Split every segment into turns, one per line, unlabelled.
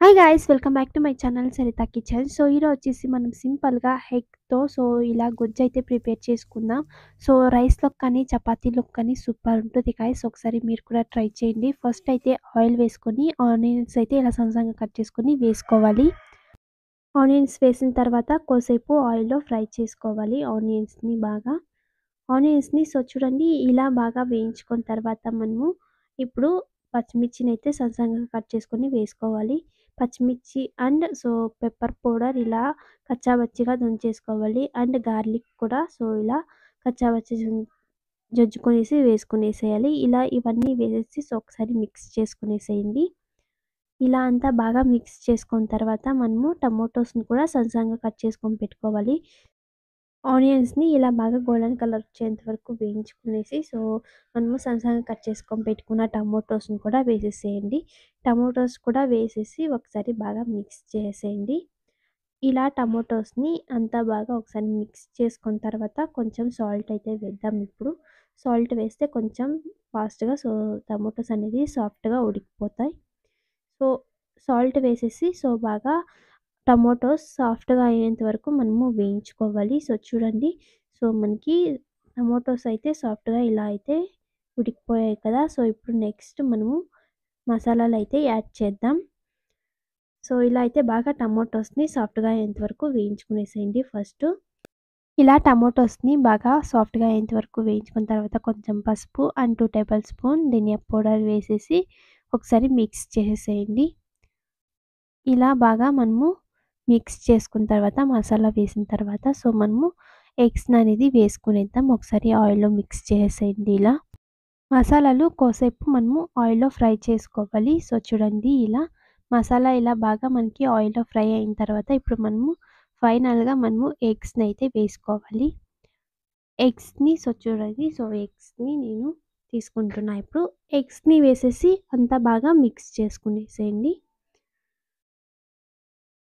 Hi guys welcome back to my channel Saritha kitchen. So ఈరోజు వచ్చేసి మనం సింపుల్గా ఎగ్తో ఇలా గుజ్జు అయితే ప్రిపేర్ చేసుకుందాం. సో రైస్లోకి కానీ చపాతీలోకి కానీ సూపర్ ఉంటుంది గైస్. ఒకసారి మీరు కూడా ట్రై చేయండి. ఫస్ట్ అయితే ఆయిల్ వేసుకొని ఆనియన్స్ అయితే ఇలా సన్నగా కట్ చేసుకొని వేసుకోవాలి. ఆనియన్స్ వేసిన తర్వాత కోసేపు ఆయిల్లో ఫ్రై చేసుకోవాలి ఆనియన్స్ని బాగా. ఆనియన్స్ని చూడండి ఇలా బాగా వేయించుకున్న తర్వాత మనము ఇప్పుడు పచ్చిమిర్చిని అయితే సన్నగా కట్ చేసుకొని వేసుకోవాలి. పచ్చిమిర్చి అండ్ పెప్పర్ పౌడర్ ఇలా కచ్చాపచ్చిగా దంచేసుకోవాలి. అండ్ గార్లిక్ కూడా ఇలా కచ్చాపచ్చి జజ్జుకొనేసి వేసుకునేసేయాలి. ఇలా ఇవన్నీ వేసేసి ఒకసారి మిక్స్ చేసుకునేసేయండి. ఇలా అంతా బాగా మిక్స్ చేసుకున్న తర్వాత మనము టమోటోస్ని కూడా సన్నగా కట్ చేసుకొని పెట్టుకోవాలి. ఆనియన్స్‌ని ఇలా బాగా గోల్డెన్ కలర్ వచ్చేంత వరకు వేయించుకునేసి మనము సన్నగా కట్ చేసుకొని పెట్టుకున్న టమోటోస్‌ని కూడా వేసేసేయండి. టమోటోస్ కూడా వేసేసి ఒకసారి బాగా మిక్స్ చేసేయండి. ఇలా టమోటోస్‌ని అంతా బాగా ఒకసారి మిక్స్ చేసుకున్న తర్వాత కొంచెం సాల్ట్ అయితే వేద్దాం ఇప్పుడు. సాల్ట్ వేస్తే కొంచెం ఫాస్ట్‌గా టమోటోస్ అనేది సాఫ్ట్‌గా ఉడికిపోతాయి. సో, సాల్ట్ వేసేసి బాగా టమోటోస్ సాఫ్ట్‌గా అయ్యేంత వరకు మనము వేయించుకోవాలి. చూడండి. మనకి టమోటోస్ అయితే సాఫ్ట్‌గా ఇలా అయితే ఉడికిపోయాయి కదా! ఇప్పుడు నెక్స్ట్ మనము మసాలాలైతే యాడ్ చేద్దాం. ఇలా అయితే బాగా టమోటోస్‌ని సాఫ్ట్‌గా అయ్యేంత వరకు వేయించుకునేసేయండి ఫస్టు. ఇలా టమోటోస్‌ని బాగా సాఫ్ట్‌గా అయ్యేంత వరకు వేయించుకున్న తర్వాత కొంచెం పసుపు అండ్ 2 టేబుల్ స్పూన్ ధనియా పౌడర్ వేసేసి ఒకసారి మిక్స్ చేసేసేయండి. ఇలా బాగా మనము మిక్స్ చేసుకున్న తర్వాత మసాలా వేసిన తర్వాత మనము ఎగ్స్‌ననేది వేసుకునేద్దాం. ఒకసారి ఆయిల్‌లో మిక్స్ చేసేయండి ఇలా. మసాలాలు కోసేపు మనము ఆయిల్‌లో ఫ్రై చేసుకోవాలి. చూడండి ఇలా మసాలా ఇలా బాగా మనకి ఆయిల్‌లో ఫ్రై అయిన తర్వాత ఇప్పుడు మనము ఫైనల్‌గా మనము ఎగ్స్‌నైతే వేసుకోవాలి. ఎగ్స్‌ని చూడండి. ఎగ్స్‌ని నేను తీసుకుంటున్నా ఇప్పుడు. ఎగ్స్‌ని వేసేసి అంతా బాగా మిక్స్ చేసుకునేసేయండి.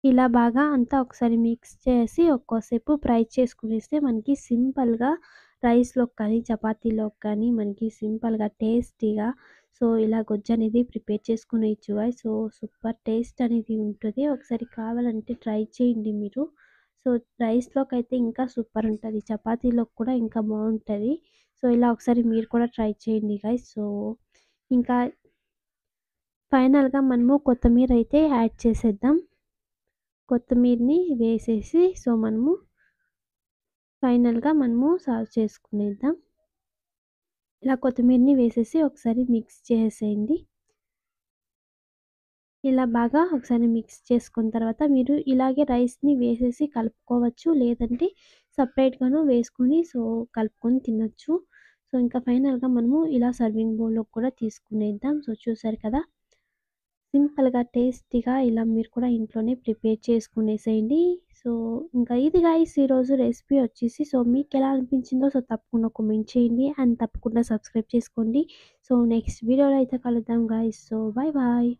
ఇలా బాగా అంతా ఒకసారి మిక్స్ చేసి ఒక్కోసేపు ఫ్రై చేసుకునేస్తే మనకి సింపుల్‌గా రైస్‌లోకి కానీ, చపాతీలోకి కానీ మనకి సింపుల్‌గా టేస్టీగా ఇలా గుజ్జనేది ప్రిపేర్ చేసుకునేయొచ్చు గైస్. సూపర్ టేస్ట్ అనేది ఉంటది. ఒకసారి కావాలంటే ట్రై చేయండి మీరు. రైస్‌లోకైతే ఇంకా సూపర్ ఉంటది. చపాతీలోకి కూడా ఇంకా బావుంటది. ఇలా ఒకసారి మీరు కూడా ట్రై చేయండి గైస్. ఇంకా ఫైనల్‌గా కొత్తిమీర అయితే యాడ్ చేసేద్దాం. కొత్తిమీరని వేసేసి మనము ఫైనల్‌గా సర్వ్ చేసుకునేద్దాం. ఇలా కొత్తిమీరని వేసేసి ఒకసారి మిక్స్ చేసేయండి. ఇలా బాగా ఒకసారి మిక్స్ చేసుకున్న తర్వాత మీరు ఇలాగే రైస్‌ని వేసేసి కలుపుకోవచ్చు. లేదంటే సెపరేట్‌గాను వేసుకొని కలుపుకొని తినొచ్చు. ఇంకా ఫైనల్‌గా మనము ఇలా సర్వింగ్ బౌల్‌లోకి కూడా తీసుకునేద్దాం. చూసారు కదా! సింపుల్‌గా, టేస్టీగా ఇలా మీరు కూడా ఇంట్లోనే ప్రిపేర్ చేసుకునేసేయండి. సో, ఇంకా ఇది గైస్ ఈరోజు రెసిపీ వచ్చేసి మీకెలా అనిపించిందో తప్పకుండా కామెంట్ చేయండి. అండ్ తప్పకుండా సబ్స్క్రైబ్ చేసుకోండి. నెక్స్ట్ వీడియోలో అయితే కలుద్దాం గైస్. Bye bye.